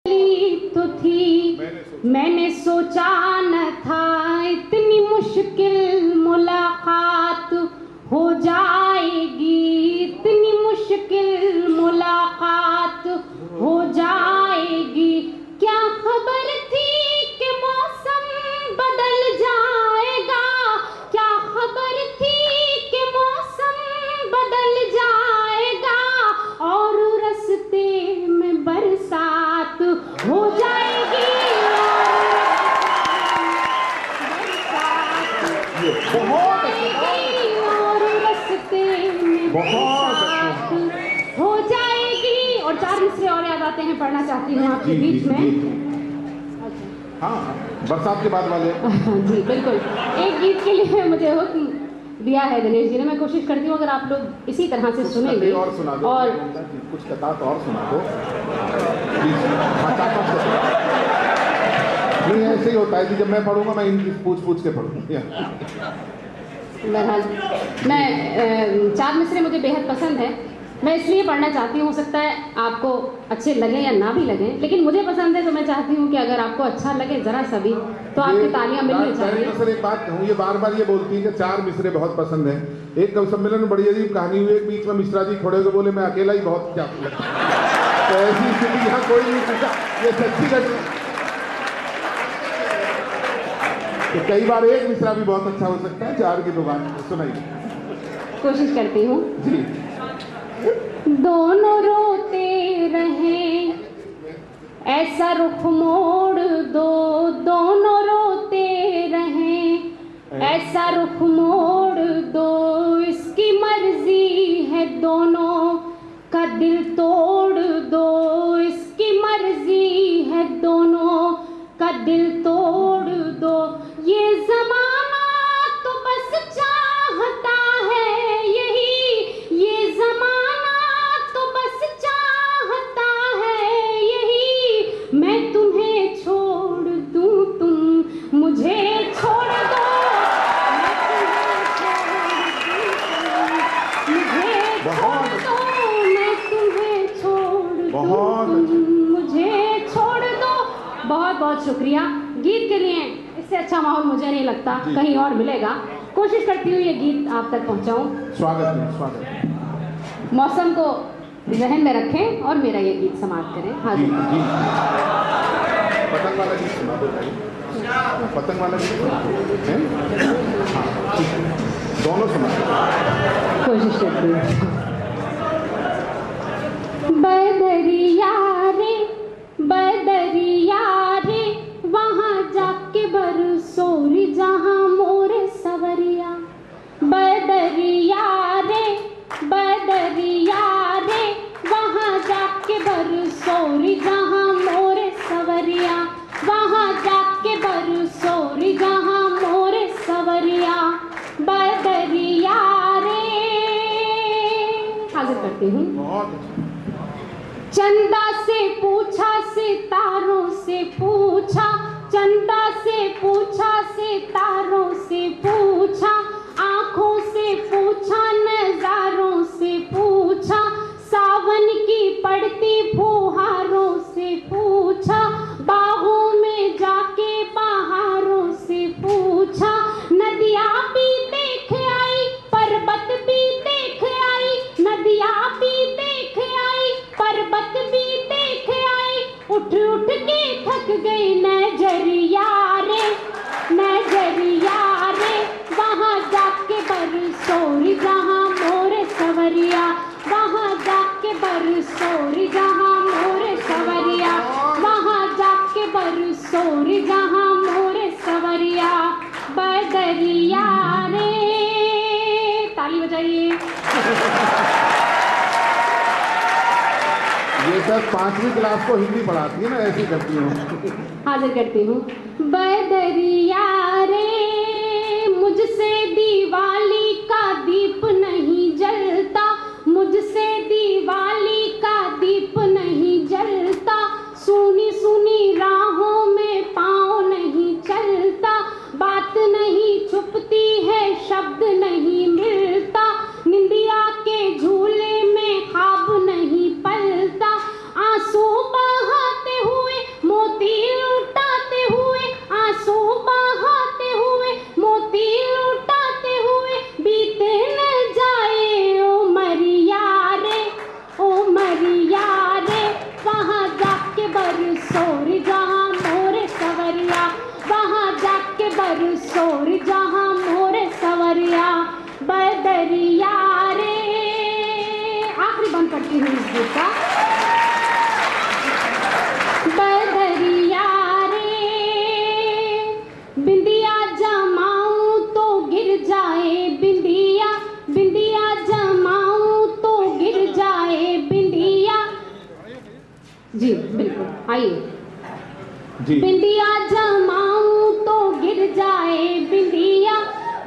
तो थी, मैंने सोचा न था इतनी मुश्किल मुलाकात हो जाएगी, इतनी मुश्किल मुलाकात हो जाएगी। क्या खबर थी कि मौसम बदल जाएगा, क्या खबर थी कि मौसम बदल जाएगा और रास्ते में बरसात हो जाएगी। बहुत और रास्ते में बरसात हो जाएगी। और 4 मिसरे और याद आते हैं, पढ़ना चाहती हूँ आपके बीच में। हाँ, बरसात के बाद वाले जी बिल्कुल। एक गीत के लिए मुझे हुक्म दिया है दिनेश जी ने, मैं कोशिश करती हूँ अगर आप लोग इसी तरह से सुनेंगे और सुना दो, और कुछ कतार और सुना दो प्लीज। हाँ, 4-5 नहीं, ऐसे ही होता है कि जब मैं पढ़ूंगा मैं इनकी पूछ के पढ़ूंगा। बहरहाल मैं 4 मिसरे मुझे बेहद पसंद है, मैं इसलिए पढ़ना चाहती हूँ। हो सकता है आपको अच्छे लगे या ना भी लगे, लेकिन मुझे पसंद है तो मैं चाहती हूँ कि अगर आपको अच्छा लगे जरा सा भी तो आपकी तालियां मिलनी चाहिए। सर एक बात कहूँ, ये बार बार ये बोलती है कि 4 मिसरे बहुत पसंद है। एक कवि सम्मेलन में बड़ी अजीब कहानी हुई, एक बीच में मिश्रा जी खड़े होकर बोले मैं अकेला ही बहुत क्या लगता। तो ऐसी स्थिति यहाँ कोई नहीं पूछा, ये सच्ची घटना। तो कई बार एक मिसरा भी बहुत अच्छा हो सकता है, 4 की 2 बात सुनाइए। कोशिश करती हूँ जी। दोनों रोते रहे ऐसा रुख मोड़ दो, दोनों रोते रहे ऐसा रुख मोड़ दो, इसकी मर्जी है दोनों का दिल तोड़ दो, इसकी मर्जी है दोनों का दिल तोड़ दो। ये जमाना तो बस चाहता है यही, ये जमाना तो बस चाहता है यही, मैं तुम्हें छोड़ दूं तुम मुझे छोड़ दो, मैं तुम्हें छोड़ दूं, मुझे छोड़ दो, मैं तुम्हें छोड़ दूं, मुझे छोड़ दो। बहुत बहुत शुक्रिया। गीत के लिए इससे अच्छा माहौल मुझे नहीं लगता कहीं और मिलेगा। कोशिश करती हूँ ये गीत आप तक पहुँचाऊँ। स्वागत है, स्वागत। मौसम को जहन में रखें और मेरा ये गीत समाप्त करें। हाँ जी, पतंग वाला गीत सुना दो भाई, पतंग वाला गीत है। हाँ ठीक है, दोनों सुना दो। कोशिश करती हूँ। बदरिया रे बदरिया रे वहाँ जाके बरसोरी जहाँ मोरे सवरिया, बदरिया रे बदरिया रे वहाँ जाके बरसोरी जहाँ मोरे सवरिया, वहाँ जाके बरसोरी जहाँ मोरे सवरिया, बदरिया रे। हाजिर करती हूँ। चंदा से पूछा सितारों से पूछा, चंदा से पूछा सितारों से पूछा, आँखों से पूछा नजारों से पूछा, सावन की पड़ती फुहारों से पूछा, बागों में जाके बहारों से पूछा, नदिया भी देख आई पर्वत भी देख आई, नदिया भी देख आई पर्वत भी देख आई, उठ उठ के थक गई नजरिया रे नजरिया रे, वहाँ जाके बरसोरी जहाँ मोरे सवरिया, वहाँ जाके बरसोरी जहाँ मोरे सवरिया, वहाँ जाके बरसोरी जहाँ मोरे सवरिया, बदरिया रे। ताली बजाइए। ये सर 5वीं क्लास को हिंदी पढ़ाती है ना, ऐसी करती हूँ। हाजिर करती हूँ। बदरिया रे मुझसे दिवाली का दीप नहीं जलता, मुझसे दिवाली का दीप नहीं जलता, सुनी सुनी राहों में पाँव नहीं चलता, बात नहीं छुपती है शब्द नहीं मिलता, निंदिया के झूले में ख्वाब नहीं पलता, आंसू बहाते हुए बरसोर जहां मोर सवरिया बदरिया रे। आखिरी बंद करती हूँ इस गीत का। बदरिया रे बिंदिया जमाऊं तो गिर जाए बिंदिया, बिंदिया जमाऊं तो गिर जाए बिंदिया। जी बिल्कुल, आइए। बिंदिया जमाऊं तो गिर जाए बिंदिया,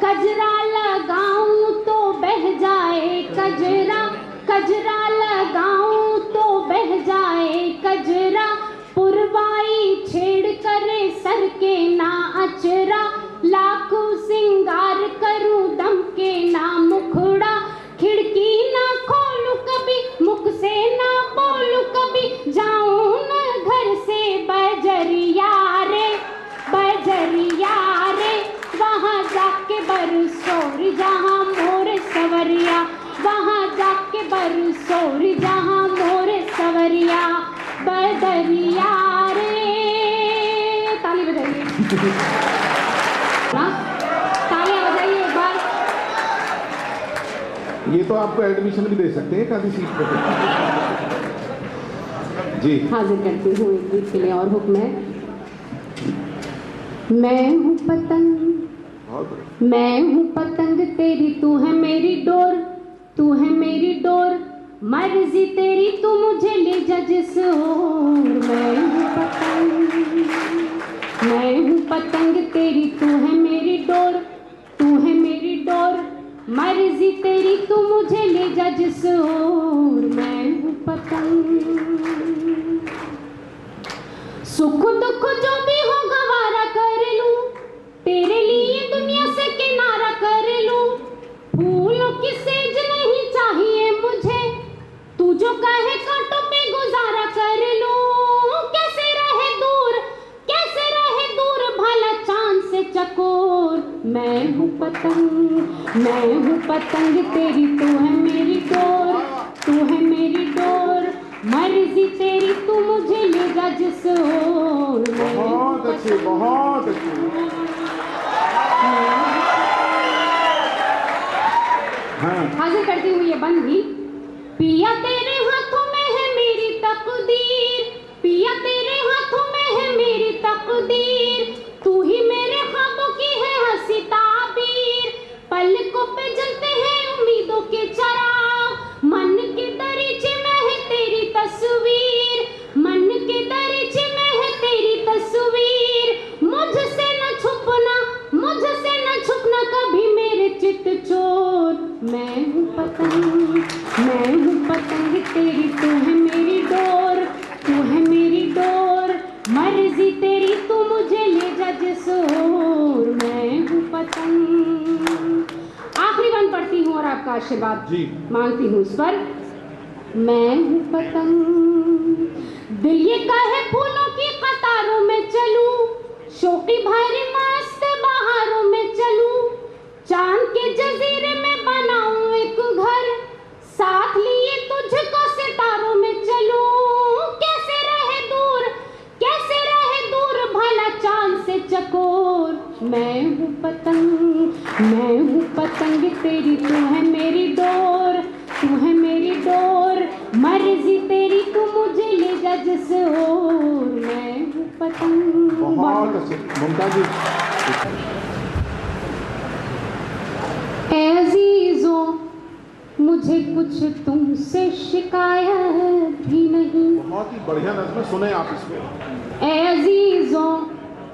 कजरा लगाऊं तो बह जाए कजरा, कजरा लगाऊं तो बह जाए कजरा। पुरवाई छेड़ करे सर के ना अचरा, लाखों सिंगार करूं दम के ना मुखड़ा। खिड़की ना खोलूं कभी, मुख से ना बोलूं कभी, जाऊं न घर से बजरिया रे, बजरिया रे। वहाँ जाके बरसोर जहाँ मोर सवरिया, वहाँ जाके बरसोर जहाँ मोर सवरिया बदरिया रे। ताली बजाइए, तालियां बजाइए एक बार। ये तो आपको एडमिशन भी दे सकते हैं आधी सीट पे। जी हाजिर करती हूँ एक गीत के लिए और हुक्म है। मैं हूँ पतंग, मैं हूँ पतंग तेरी, तू है मेरी डोर, तू है मेरी डोर। मर्जी तेरी तू मुझे ले जा जिस ओर। मैं हूँ पतंग, मैं हूँ पतंग तेरी, तू है मेरी डोर, तू है मेरी डोर। मर्जी तेरी तू मुझे ले जा जिस ओर। मैं हूँ पतंग, सुख दुख जो भी हो गवारा कर लूं, तेरे लिए दुनिया से किनारा कर लूं। फूलों की सेज नहीं चाहिए मुझे, तू जो कहे कांटों पे गुजारा कर लूं। कैसे रहे दूर, कैसे रहे दूर भला चांद से चकोर। मैं हूँ पतंग, मैं हूँ पतंग तेरी, तू है मेरी डोर, तू है मेरी डोर। मर्जी तेरी तू मुझे ले जा जिस ओर। बहुत अच्छी, बहुत अच्छी। हाँ। हाजिर करती हूँ ये बंद भी। पिया तेरे हाथों में है मेरी तकदीर, पिया तेरे हाथों में है मेरी तकदीर। तू ही मेरे ख्वाबों की है हंसी ताबीर। पलकों पे जलते हैं उम्मीदों के चिराग, मन के दरीचे में है तेरी तस्वीर, मन के दरीचे में है तेरी तस्वीर। मुझसे न छुपना, मुझसे न छुपना कभी मेरे चित चोर। मैं हूँ पतंग, मैं हूँ पतंग तेरी, तू है मेरी डोर, तू है मेरी डोर। मर्जी तेरी तू मुझे ले जा जिस ओर। मैं हूँ पतंग। आखिरी बंद पढ़ती हूँ और आपका आशीर्वाद मांगती हूँ इस पर। मैं हूँ पतंग, दिल ये कहे फूलों की कतारों में चलूं, शौकी भरी मस्त बहारों में चलूं। चांद के जजीरे में बनाऊं एक घर, साथ लिए तुझको सितारों में चलूं। कैसे रहे दूर, कैसे रहे दूर भला चांद से चकोर। मैं हूँ पतंग, मैं हूँ पतंग तेरी, तू है मेरी डोर, तू है मेरी डोर। मर्जी तेरी तू मुझे ले जा जिस ओर। मैं हूँ पतंग। बहुत अच्छे मुमताज जी। अजीजों मुझे कुछ तुमसे शिकायत भी नहीं। बहुत ही बढ़िया नज़्म, सुने आप इसमें। अजीजों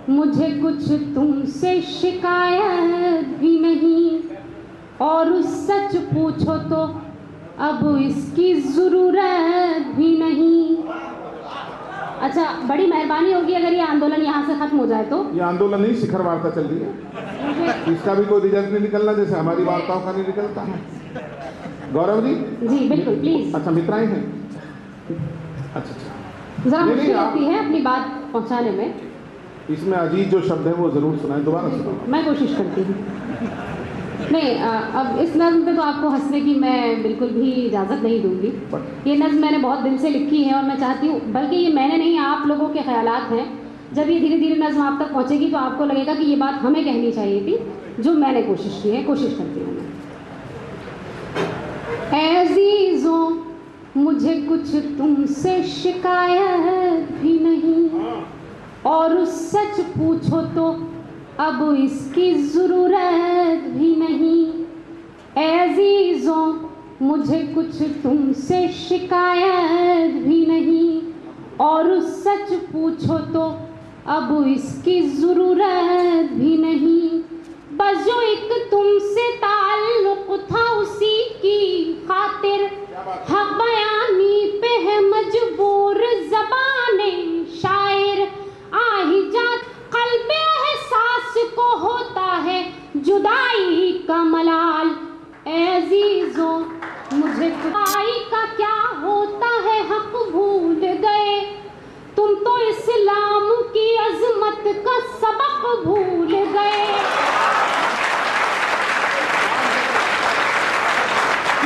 मुझे कुछ तुमसे शिकायत भी नहीं, और उस सच पूछो तो अब इसकी ज़रूरत भी नहीं। अच्छा, बड़ी मेहरबानी होगी अगर ये आंदोलन यहाँ से खत्म हो जाए तो। ये आंदोलन नहीं, शिखर वार्ता चल रही है, इसका भी कोई रिजल्ट नहीं निकलना जैसे हमारी वार्ताओं का नहीं निकलता है। गौरव जी। जी बिल्कुल, प्लीज। अच्छा, मित्राएं हैं। अच्छा, जरा मुश्किल होती है अपनी बात पहुँचाने में। इसमें अजीज जो शब्द है वो जरूर सुनाएं, दोबारा सुनाएं। मैं कोशिश करती हूँ। नहीं, अब इस नज़्म पे तो आपको हंसने की मैं बिल्कुल भी इजाज़त नहीं दूंगी। ये नज़्म मैंने बहुत दिल से लिखी है और मैं चाहती हूँ, बल्कि ये मैंने नहीं, आप लोगों के ख्यालात हैं जब ये धीरे धीरे नज़्म आप तक पहुँचेगी तो आपको लगेगा कि ये बात हमें कहनी चाहिए थी, जो मैंने कोशिश की है, कोशिश करती हूँ मैं। अज़ीज़ों, मुझे कुछ तुमसे शिकायत भी नहीं, और सच पूछो तो अब इसकी ज़रूरत भी नहीं। अज़ीज़ों, मुझे कुछ तुमसे शिकायत भी नहीं, और सच पूछो तो अब इसकी ज़रूरत भी नहीं। बस जो एक तुमसे ताल्लुक़ था उसी की खातिर हक़ बयानी पे है मजबूर ज़बाने शायर। आ ही जात क़ल्ब एहसास को होता है जुदाई का मलाल। अज़ीज़ों, मुझे खुदाई का क्या होता है हक़ भूल गए। तुम तो इस्लाम की अज़मत का सबक भूल गए।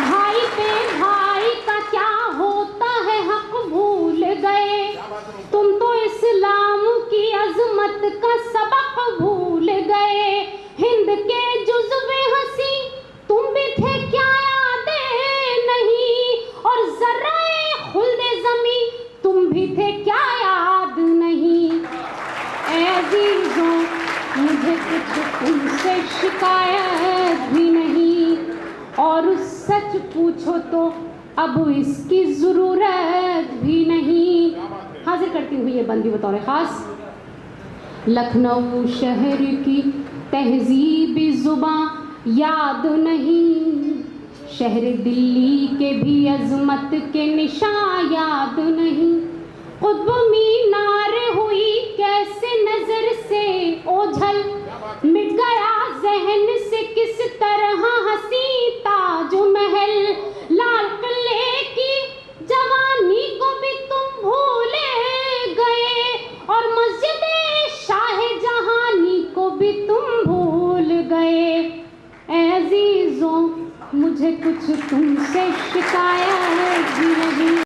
भाई पे भाई का क्या होता है हक़ भूल गए। तुम तो इस्लाम की अज़मत का सबक भूल गए। हिंद के जुज़्वे हंसी तुम भी थे क्या यादें नहीं, और ज़र्रे खुल्दे ज़मी तुम भी थे क्या याद नहीं। अज़ीज़ों, मुझे कुछ तुमसे शिकायत भी नहीं, और सच पूछो तो अब इसकी ज़रूरत भी नहीं। हाजिर करती हुई ये बंदी बतौर ख़ास। लखनऊ शहर की तहज़ीब ज़ुबां याद नहीं, शहर दिल्ली के भी अज़मत के निशान याद नहीं। क़ुत्ब मीनार हुई कैसे नज़र से ओझल, मिट गया ज़हन से किस तरह हंसी ताज महल। लाल किले की जवानी को भी तुम भूले गए, और मस्जिद शाहजहानी को भी तुम भूल गए। अज़ीज़ों, मुझे कुछ तुमसे शिकायत भी नहीं।